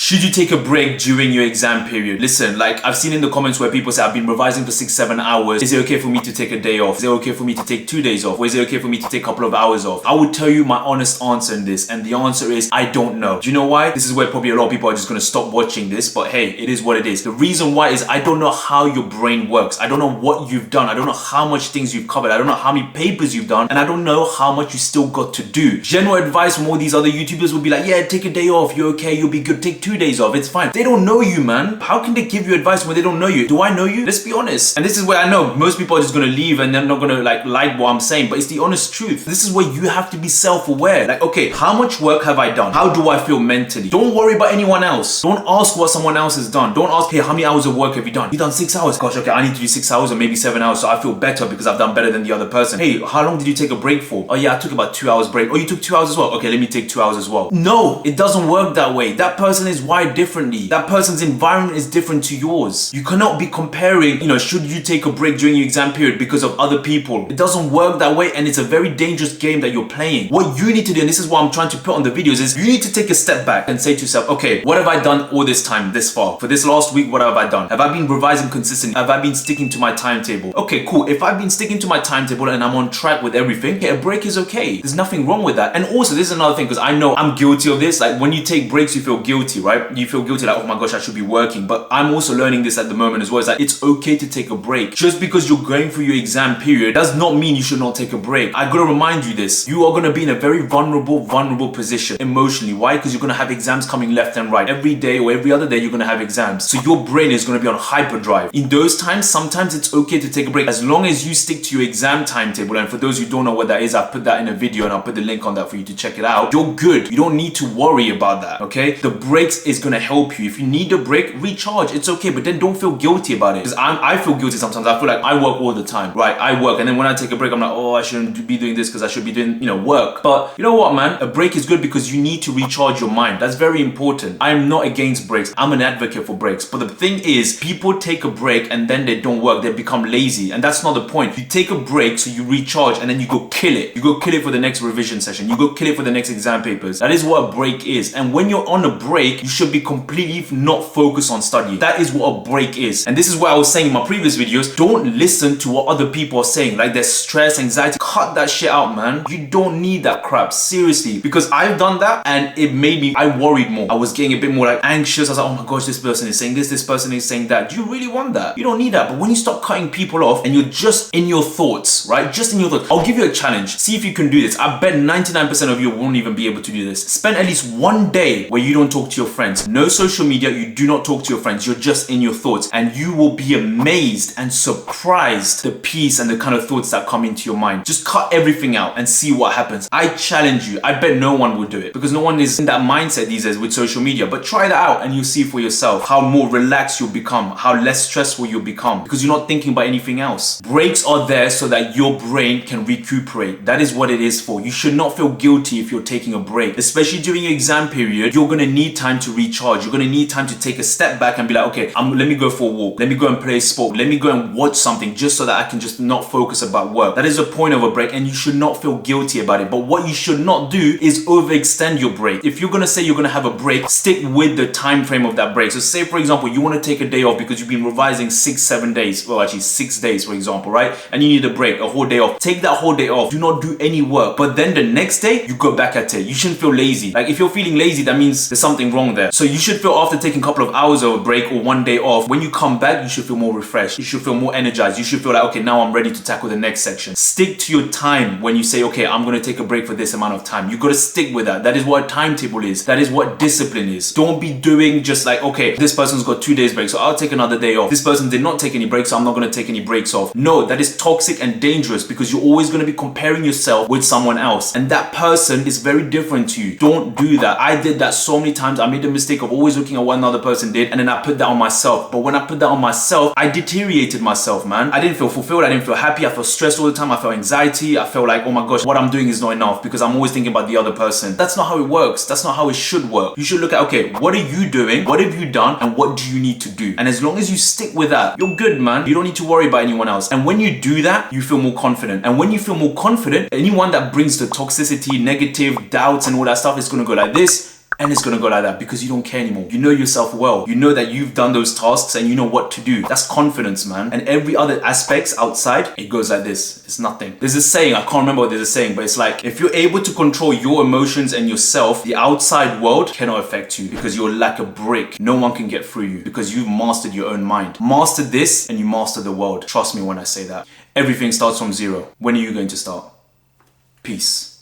Should you take a break during your exam period? Listen, like I've seen in the comments where people say, I've been revising for 6-7 hours. Is it okay for me to take a day off? Is it okay for me to take 2 days off? Or is it okay for me to take a couple of hours off? I would tell you my honest answer in this, and the answer is I don't know. Do you know why? This is where probably a lot of people are just gonna stop watching this, but hey, it is what it is. The reason why is I don't know how your brain works. I don't know what you've done. I don't know how much things you've covered. I don't know how many papers you've done, and I don't know how much you still got to do. General advice from all these other YouTubers will be like, yeah, take a day off, you're okay, you'll be good, take 2 days off, it's fine. They don't know you, man. How can they give you advice when they don't know you? Do I know you? Let's be honest. And this is where I know most people are just gonna leave and they're not gonna like what I'm saying, but it's the honest truth. This is where you have to be self-aware. Like, okay, how much work have I done? How do I feel mentally? Don't worry about anyone else. Don't ask what someone else has done. Don't ask, hey, how many hours of work have you done? You've done 6 hours. Gosh, okay, I need to do 6 hours or maybe 7 hours so I feel better because I've done better than the other person. Hey, how long did you take a break for? Oh yeah, I took about 2 hours break. Oh, you took 2 hours as well? Okay, let me take 2 hours as well. No, it doesn't work that way. That person is wired differently. That person's environment is different to yours. You cannot be comparing, should you take a break during your exam period because of other people? It doesn't work that way, and it's a very dangerous game that you're playing. What you need to do, and this is what I'm trying to put on the videos, is you need to take a step back and say to yourself, okay, what have I done all this time, this far? For this last week, what have I done? Have I been revising consistently? Have I been sticking to my timetable? Okay, cool. If I've been sticking to my timetable and I'm on track with everything, okay, a break is okay. There's nothing wrong with that. And also, this is another thing, because I know I'm guilty of this. Like when you take breaks, you feel guilty, right? You feel guilty like, oh my gosh, I should be working. But I'm also learning this at the moment as well. It's like, it's okay to take a break. Just because you're going through your exam period does not mean you should not take a break. I gotta remind you this. You are gonna be in a very vulnerable position emotionally. Why? Because you're gonna have exams coming left and right. Every day or every other day, you're gonna have exams. So your brain is gonna be on hyperdrive. In those times, sometimes it's okay to take a break as long as you stick to your exam timetable. And for those who don't know what that is, I've put that in a video and I'll put the link on that for you to check it out. You're good. You don't need to worry about that, okay? The breaks is gonna help you. If you need a break, recharge. It's okay, but then don't feel guilty about it. Because I feel guilty sometimes. I feel like I work all the time, right? I work, and then when I take a break, I'm like, oh, I shouldn't be doing this because I should be doing, work. But you know what, man? A break is good because you need to recharge your mind. That's very important. I'm not against breaks. I'm an advocate for breaks. But the thing is, people take a break and then they don't work. They become lazy. And that's not the point. You take a break so you recharge and then you go kill it. You go kill it for the next revision session. You go kill it for the next exam papers. That is what a break is. And when you're on a break, you should be completely not focused on studying. That is what a break is. And this is what I was saying in my previous videos. Don't listen to what other people are saying. Like there's stress, anxiety. Cut that shit out, man. You don't need that crap. Seriously. Because I've done that and it made me, I worried more. I was getting a bit more like anxious. I was like, oh my gosh, this person is saying this person is saying that. Do you really want that? You don't need that. But when you start cutting people off and you're just in your thoughts, right? Just in your thoughts. I'll give you a challenge. See if you can do this. I bet 99% of you won't even be able to do this. Spend at least one day where you don't talk to your friends. No social media. You do not talk to your friends. You're just in your thoughts, and you will be amazed and surprised the peace and the kind of thoughts that come into your mind. Just cut everything out and see what happens. I challenge you. I bet no one will do it because no one is in that mindset these days with social media. But try that out and you'll see for yourself how more relaxed you'll become, how less stressful you'll become because you're not thinking about anything else. Breaks are there so that your brain can recuperate. That is what it is for. You should not feel guilty if you're taking a break, especially during your exam period. You're gonna need time to recharge. You're gonna need time to take a step back and be like, okay, let me go for a walk. Let me go and play a sport. Let me go and watch something just so that I can just not focus about work. That is the point of a break, and you should not feel guilty about it. But what you should not do is overextend your break. If you're gonna say you're gonna have a break, stick with the time frame of that break. So say, for example, you want to take a day off because you've been revising 6-7 days. Well, actually 6 days, for example, right? And you need a break, a whole day off. Take that whole day off. Do not do any work. But then the next day, you go back at it. You shouldn't feel lazy. Like if you're feeling lazy, that means there's something wrong there. So you should feel after taking a couple of hours of a break or one day off, when you come back, you should feel more refreshed. You should feel more energized. You should feel like, okay, now I'm ready to tackle the next section. Stick to your time when you say, okay, I'm going to take a break for this amount of time. You got to stick with that. That is what a timetable is. That is what discipline is. Don't be doing just like, okay, this person's got 2 days break, so I'll take another day off. This person did not take any breaks, so I'm not going to take any breaks off. No, that is toxic and dangerous because you're always going to be comparing yourself with someone else. And that person is very different to you. Don't do that. I did that so many times. I made the mistake of always looking at what another person did and then I put that on myself. But when I put that on myself, I deteriorated myself, man. I didn't feel fulfilled. I didn't feel happy. I felt stressed all the time. I felt anxiety. I felt like, oh my gosh, what I'm doing is not enough because I'm always thinking about the other person. That's not how it works. That's not how it should work. You should look at, okay, what are you doing? What have you done? And what do you need to do? And as long as you stick with that, you're good, man. You don't need to worry about anyone else. And when you do that, you feel more confident. And when you feel more confident, anyone that brings the toxicity, negative doubts and all that stuff is going to go like this. And it's gonna go like that because you don't care anymore. You know yourself well. You know that you've done those tasks and you know what to do. That's confidence, man. And every other aspects outside, it goes like this. It's nothing. There's a saying, I can't remember what there's a saying, but it's like, if you're able to control your emotions and yourself, the outside world cannot affect you because you're like a brick. No one can get through you because you've mastered your own mind. Master this and you master the world. Trust me when I say that. Everything starts from zero. When are you going to start? Peace.